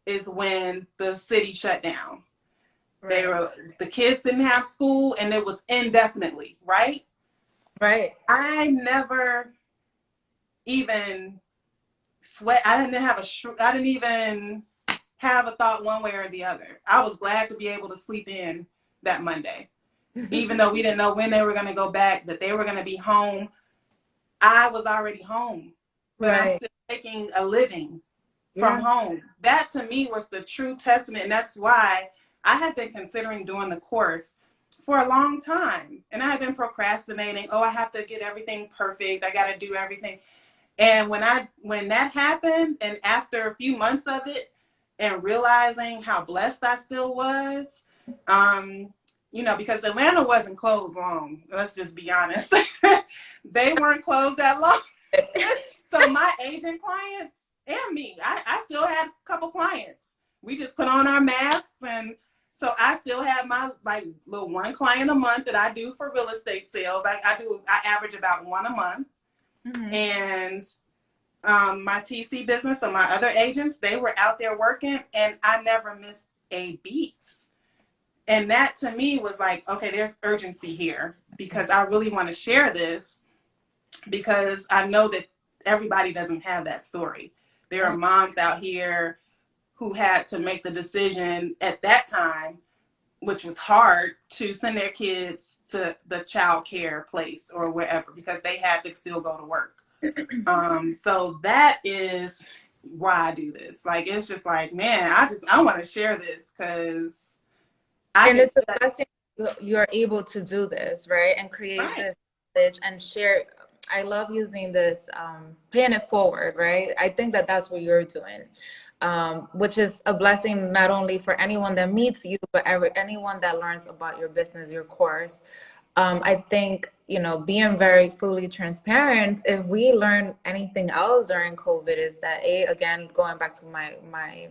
is when the city shut down. They Right. were the kids didn't have school and it was indefinitely, right? Right. I never even sweat. I didn't have I didn't even have a thought one way or the other. I was glad to be able to sleep in that Monday. Even though we didn't know when they were going to go back, that they were going to be home. I was already home, but I'm Right. still making a living from Yeah. home. That to me was the true testament. And that's why I had been considering doing the course for a long time. And I had been procrastinating. Oh, I have to get everything perfect. I got to do everything. And when that happened, and after a few months of it, and realizing how blessed I still was, um, because Atlanta wasn't closed long. Let's just be honest. They weren't closed that long. So my agent clients and me, I still had a couple clients. We just put on our masks, and so I still have my like little one client a month that I do for real estate sales. I average about one a month, Hmm. and my TC business, so my other agents, they were out there working, and I never missed a beat. And that to me was like, okay, there's urgency here because I really want to share this because I know that everybody doesn't have that story. There are Right. moms out here who had to make the decision at that time, which was hard, to send their kids to the child care place or wherever because they had to still go to work. So that is why I do this. Like, it's just like, man, I want to share this because I And can it's a set, blessing you're able to do this, right? And create right, this message and share. I love using this, paying it forward, right? I think that that's what you're doing, which is a blessing not only for anyone that meets you, but anyone that learns about your business, your course. I think, being very fully transparent, if we learn anything else during COVID is that, again, going back to my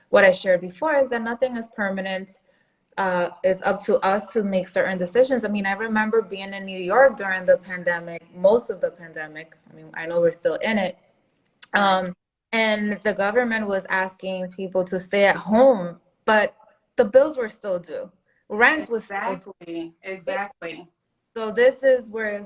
what I shared before, is that nothing is permanent. It's up to us to make certain decisions. I mean, I remember being in New York during the pandemic, most of the pandemic. I mean, I know we're still in it. right. Um, and the government was asking people to stay at home, but the bills were still due. Rent was still Exactly, due. exactly. So this is where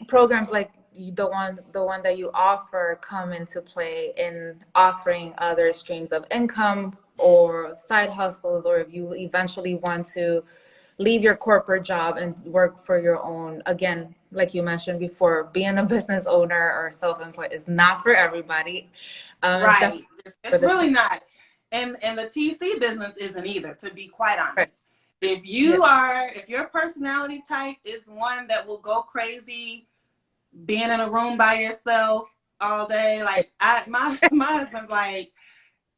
programs like the one that you offer come into play in offering other streams of income or side hustles, or if you eventually want to leave your corporate job and work for your own. Again, like you mentioned before, being a business owner or self-employed is not for everybody. It's Right. definitely for It's the really not. And the TC business isn't either, to be quite right. honest. Yeah. If your personality type is one that will go crazy being in a room by yourself all day, like my husband's like,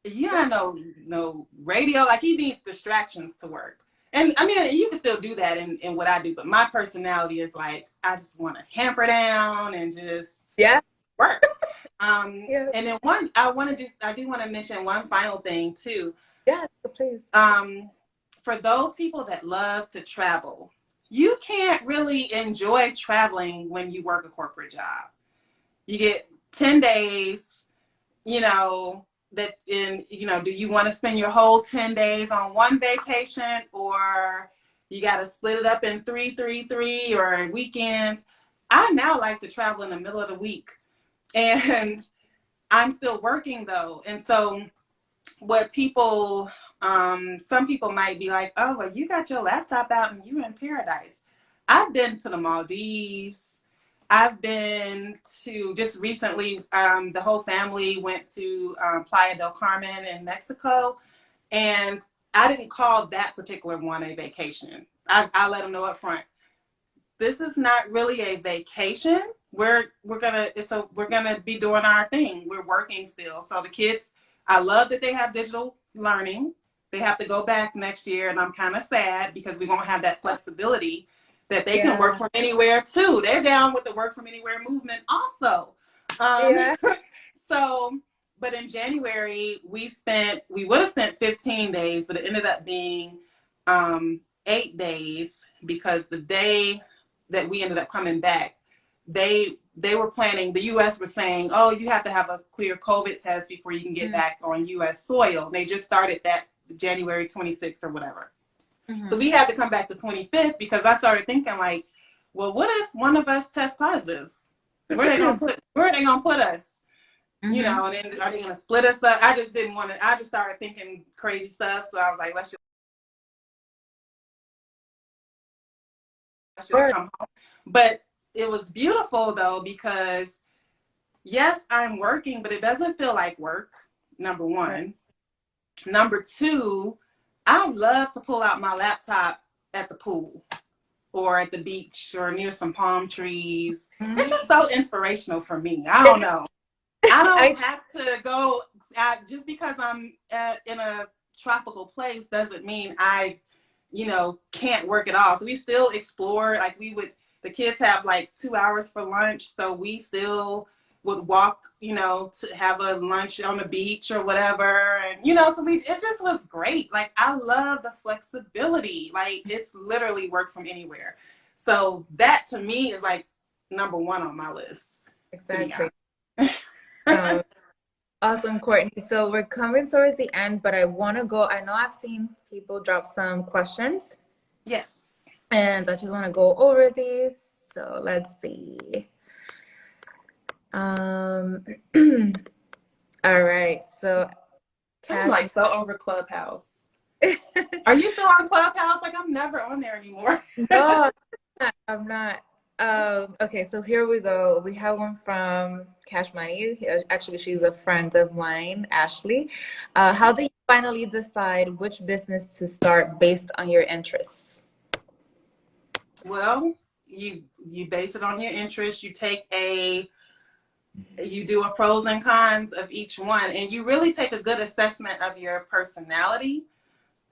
yeah, no radio. Like he needs distractions to work. And I mean, you can still do that in what I do, but my personality is like, I just want to hamper down and just Yeah. work. Yeah. And then I do want to mention one final thing too. Yeah. Please. Um, for those people that love to travel, you can't really enjoy traveling when you work a corporate job. You get 10 days, you know, do you want to spend your whole 10 days on one vacation, or you got to split it up in three, or weekends? I now like to travel in the middle of the week. And I'm still working though. And so what people, some people might be like, oh, well, you got your laptop out and you're in paradise. I've been to the Maldives. I've been to just recently, the whole family went to Playa del Carmen in Mexico. And I didn't call that particular one a vacation. I let them know up front, this is not really a vacation. We're gonna be doing our thing. We're working still. So the kids, I love that they have digital learning. They have to go back next year, and I'm kind of sad because we won't have that flexibility that they can work Yeah. from anywhere too. They're down with the work from anywhere movement also. Um, Yeah. so, but in January we would have spent 15 days, but it ended up being 8 days because the day that we ended up coming back, they were planning, the US was saying, oh, you have to have a clear COVID test before you can get back on US soil. And they just started that January 26th or whatever. So Mm-hmm. we had to come back the 25th because I started thinking like, well, what if one of us tests positive? Where are they gonna put us? You Mm-hmm. know, and then are they gonna split us up? I just didn't want to, I just started thinking crazy stuff. So I was like, let's just Sure. come home. But it was beautiful though, because yes, I'm working, but it doesn't feel like work, number Right. one. Number two, I love to pull out my laptop at the pool or at the beach or near some palm trees. It's Mhm. just so inspirational for me. I don't know. I don't I have to go just because I'm in a tropical place doesn't mean I, can't work at all. So we still explore. Like the kids have like 2 hours for lunch, so we still would walk, to have a lunch on the beach or whatever, and so it just was great. Like I love the flexibility. Like it's literally work from anywhere. So that to me is like number one on my list. To be exactly. honest. No, awesome, Courtney. So we're coming towards the end, but I want to go. I know I've seen people drop some questions, Yes. and I just want to go over these. So let's see. Um, all right. So I'm Cash, like so over Clubhouse. Are you still on Clubhouse? Like I'm never on there anymore. no, I'm not. Okay, so here we go. We have one from Cash Money. Actually, she's a friend of mine, Ashley. How do you finally decide which business to start based on your interests? Well, you base it on your interest. You do a pros and cons of each one, and you really take a good assessment of your personality.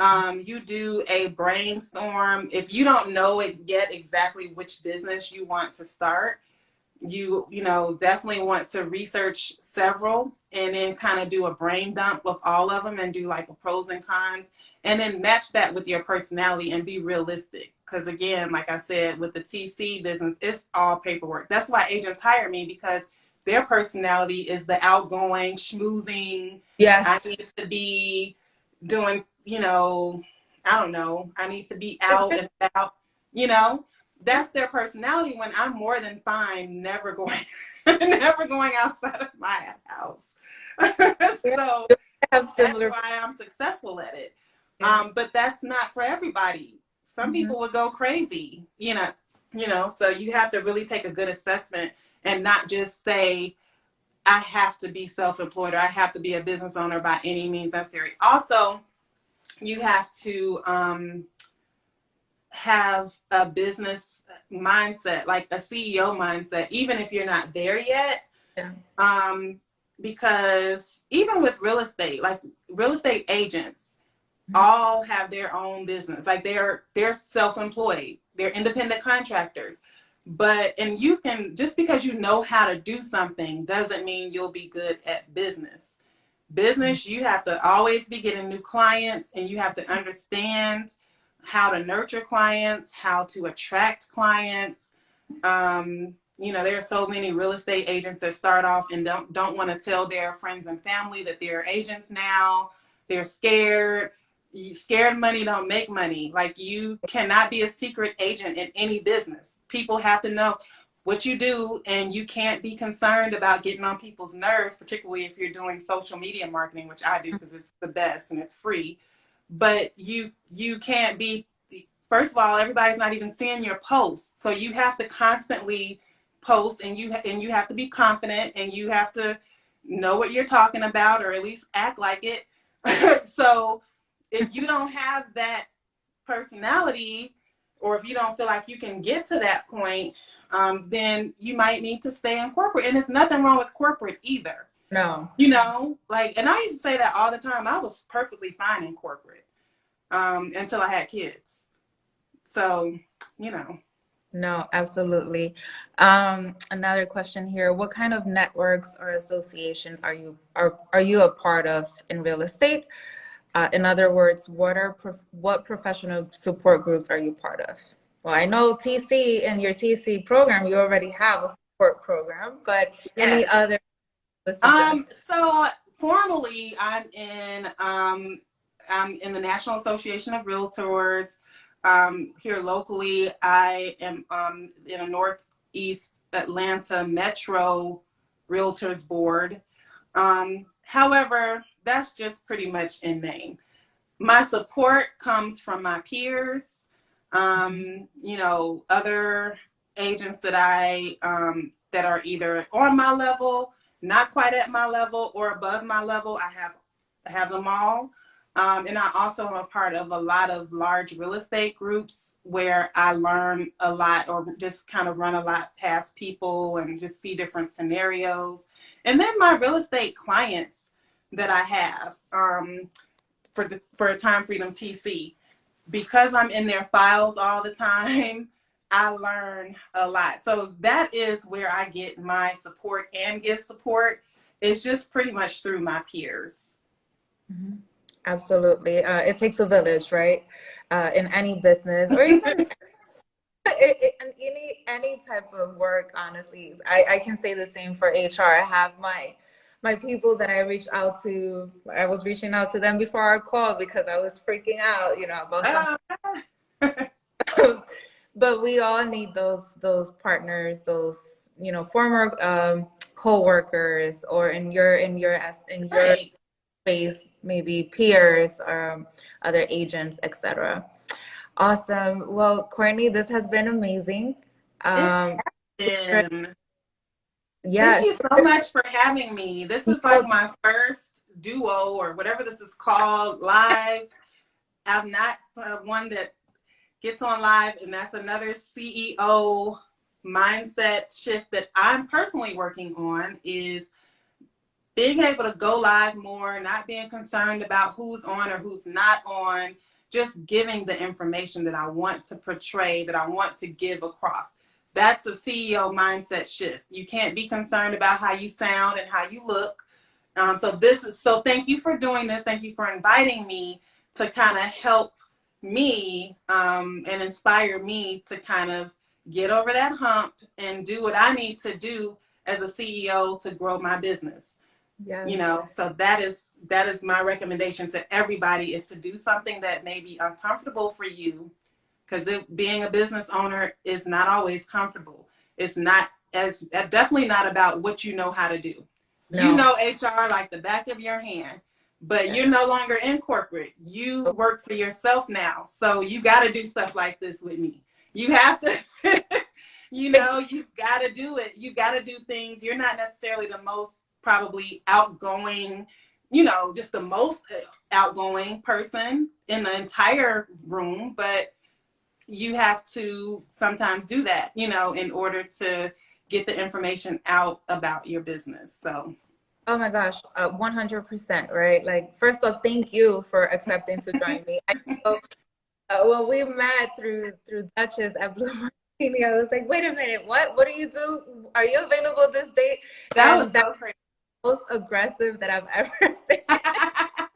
You do a brainstorm. If you don't know it yet exactly which business you want to start, you definitely want to research several and then kind of do a brain dump of all of them and do like a pros and cons and then match that with your personality and be realistic, because again, like I said, with the TC business, it's all paperwork. That's why agents hire me, because their personality is the outgoing schmoozing. I Yes. need to be doing, I don't know, I need to be It's out good. and about, you know that's their personality, when I'm more than fine never going never going outside of my house. Yeah, So we have that's similar. why I'm successful at it. Yeah. But that's not for everybody. Some Hmm. people would go crazy, so you have to really take a good assessment and not just say I have to be self-employed or I have to be a business owner by any means necessary. Also, you have to have a business mindset, like a CEO mindset, even if you're not there yet. Yeah. Um, because even with real estate, like real estate agents, Mhm. all have their own business. Like they're self-employed, they're independent contractors. And you can, just because you know how to do something doesn't mean you'll be good at business. You have to always be getting new clients, and you have to understand how to nurture clients, how to attract clients. There are so many real estate agents that start off and don't want to tell their friends and family that they're agents now. They're scared. Scared money don't make money. Like, you cannot be a secret agent in any business. People have to know what you do, and you can't be concerned about getting on people's nerves, particularly if you're doing social media marketing, which I do because it's the best and it's free. But you can't be, first of all, everybody's not even seeing your posts, so you have to constantly post, and you have to be confident, and you have to know what you're talking about, or at least act like it. So if you don't have that personality, or if you don't feel like you can get to that point, then you might need to stay in corporate. And there's nothing wrong with corporate either. No. And I used to say that all the time. I was perfectly fine in corporate until I had kids. So, you know. No, absolutely. Another question here. What kind of networks or associations are you a part of in real estate? In other words, what professional support groups are you part of? Well, I know TC, in your TC program, you already have a support program, but any Yes. other to suggest? So formally, I'm in the National Association of Realtors. Here locally, I am in a Northeast Atlanta Metro Realtors Board. However, that's just pretty much in name. My support comes from my peers, other agents that are either on my level, not quite at my level, or above my level. I have them all. And I also am a part of a lot of large real estate groups where I learn a lot or just kind of run a lot past people and just see different scenarios. And then my real estate clients that I have. For a Time Freedom TC, because I'm in their files all the time, I learn a lot. So that is where I get my support and give support. It's just pretty much through my peers. Mhm. Absolutely. It takes a village, right? In any business or even in any type of work, honestly. I can say the same for HR. I have my people that I reach out to. I was reaching out to them before our call because I was freaking out, about something. Uh, But we all need those partners, those, former co-workers, or in your right. space, maybe peers, other agents, etc. Awesome. Well, Courtney, this has been amazing. It Um, has been. Thank yeah, you so much for having me. This is like no, my first duo or whatever this is called live. I'm not one that gets on live, and that's another CEO mindset shift that I'm personally working on, is being able to go live more, not being concerned about who's on or who's not on, just giving the information that I want to portray, that I want to give across. That's a CEO mindset shift. You can't be concerned about how you sound and how you look. So thank you for doing this. Thank you for inviting me to kind of help me and inspire me to kind of get over that hump and do what I need to do as a CEO to grow my business. yes, So that is my recommendation to everybody, is to do something that may be uncomfortable for you, because being a business owner is not always comfortable. It's not as definitely not about what you know how to do. You no, know HR like the back of your hand, but yes. you're no longer in corporate. You work for yourself now, so you got to do stuff like this with me. You have to, you've got to do it. You got to do things. You're not necessarily the most probably outgoing, just the most outgoing person in the entire room, but you have to sometimes do that, in order to get the information out about your business. So, Oh my gosh, 100%, right? Like, first off, thank you for accepting to join me. I know, when we met through Duchess at Blue Martini, I was like, wait a minute, what do you do? Are you available this date? that was And that's so crazy. the most aggressive that I've ever been. I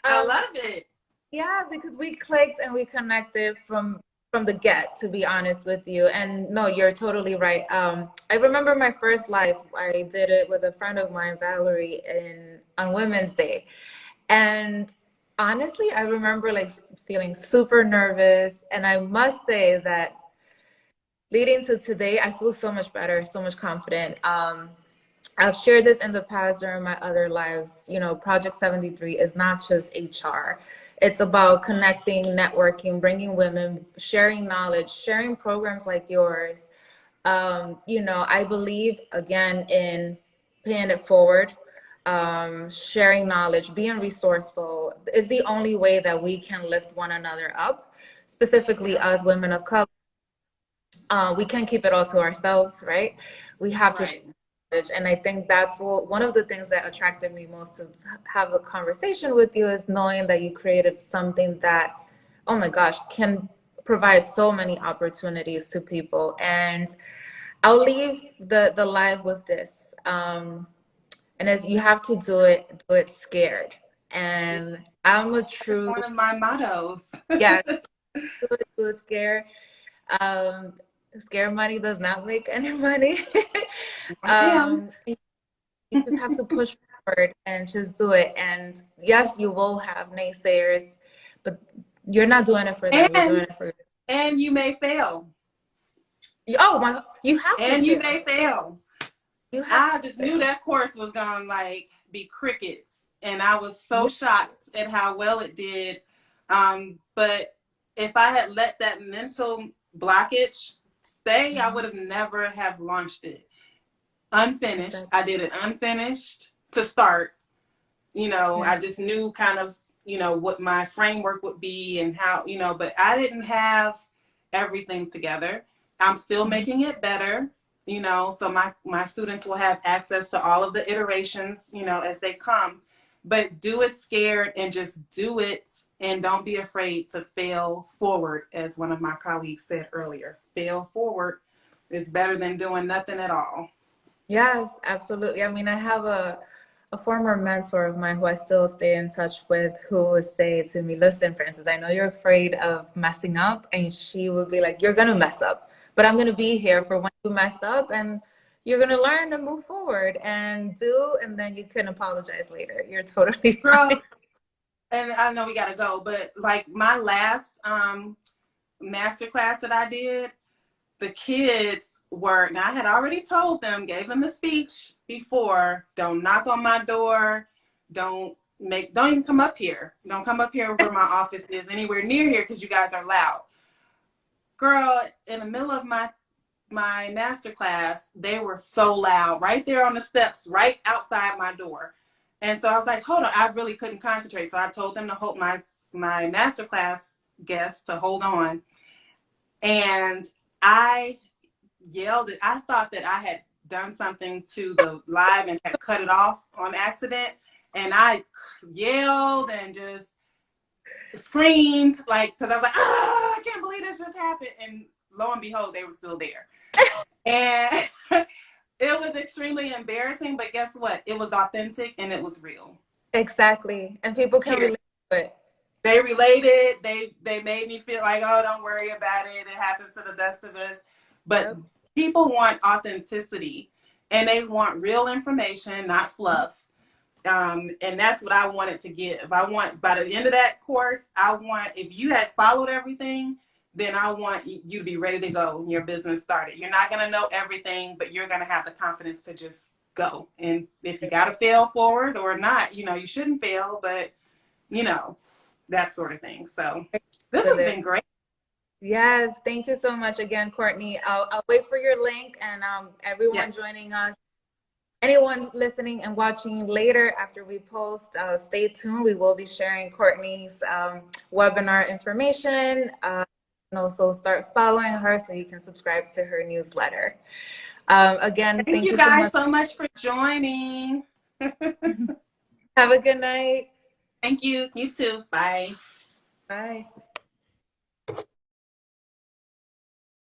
Um, love it. Yeah, because we clicked and we connected from the get, to be honest with you. And no, you're totally right. I remember my first live. I did it with a friend of mine, Valerie, in on Women's Day. And honestly, I remember like feeling super nervous. And I must say that leading to today, I feel so much better, so much confident. I've shared this in the past during my other lives. Project 73 is not just HR. It's about connecting, networking, bringing women, sharing knowledge, sharing programs like yours. I believe, again, in paying it forward, sharing knowledge, being resourceful is the only way that we can lift one another up, specifically as women of color. We can't keep it all to ourselves, right? We have to share Right. knowledge. And I think that's one of the things that attracted me most to have a conversation with you, is knowing that you created something that, oh my gosh, can provide so many opportunities to people. And I'll leave the live with this. And as you have to do it scared. And I'm a It's true, one of my mottos. yeah, do it scared. Um, Scare money does not make any money. Ma'am. You just have to push forward and just do it. And yes, you will have naysayers, but you're not doing it for them. You're doing And it for yourself. you may fail. Oh my, you have to And you fail. may fail. You have I to just knew fail. that course was gonna like be crickets, and I was so Yeah. shocked at how well it did. But if I had let that mental blockage stay, I would have never have launched it. Unfinished. Exactly. I did it unfinished to start. Yeah. I just knew kind of, what my framework would be and how, but I didn't have everything together. I'm still Mhm. making it better, so my students will have access to all of the iterations, as they come. But do it scared and just do it, and don't be afraid to fail forward, as one of my colleagues said earlier. Fail forward is better than doing nothing at all. Yes, absolutely. I mean, I have a former mentor of mine who I still stay in touch with who would say to me, listen, Francis, I know you're afraid of messing up. And she would be like, you're going to mess up, but I'm going to be here for when you mess up and you're going to learn and move forward and do, and then you can apologize later. You're totally Girl, fine. and I know we gotta go, but like my last master class that I did, the kids were, now I had already told them, gave them a speech before, don't knock on my door, don't even come up here. Don't come up here where my office is, anywhere near here, because you guys are loud. Girl, in the middle of my master class, they were so loud right there on the steps, right outside my door. And so I was like, hold on, I really couldn't concentrate. So I told them to hold my master class guests to hold on. And I yelled it. I thought that I had done something to the live and had cut it off on accident. And I yelled and just screamed, like, because I was like, I can't believe this just happened. And lo and behold, they were still there. And it was extremely embarrassing, but guess what? It was authentic and it was real. Exactly. And people can Period. relate to it. They related. They made me feel like, oh, don't worry about it. It happens to the best of us. But Yep. people want authenticity, and they want real information, not fluff. And that's what I wanted to give. I want, by the end of that course, I want, if you had followed everything, then I want you to be ready to go when your business started. You're not going to know everything, but you're going to have the confidence to just go. And if you got to fail forward or not, you shouldn't fail, but you know, that sort of thing. So this With has it. been great. Yes, thank you so much again, Courtney. I'll wait for your link and everyone Yes. joining us. Anyone listening and watching later after we post, stay tuned. We will be sharing Courtney's webinar information. And also start following her so you can subscribe to her newsletter. Again, Thank thank you you so guys much. so much for joining. Have a good night. Thank you. You too. Bye. Bye.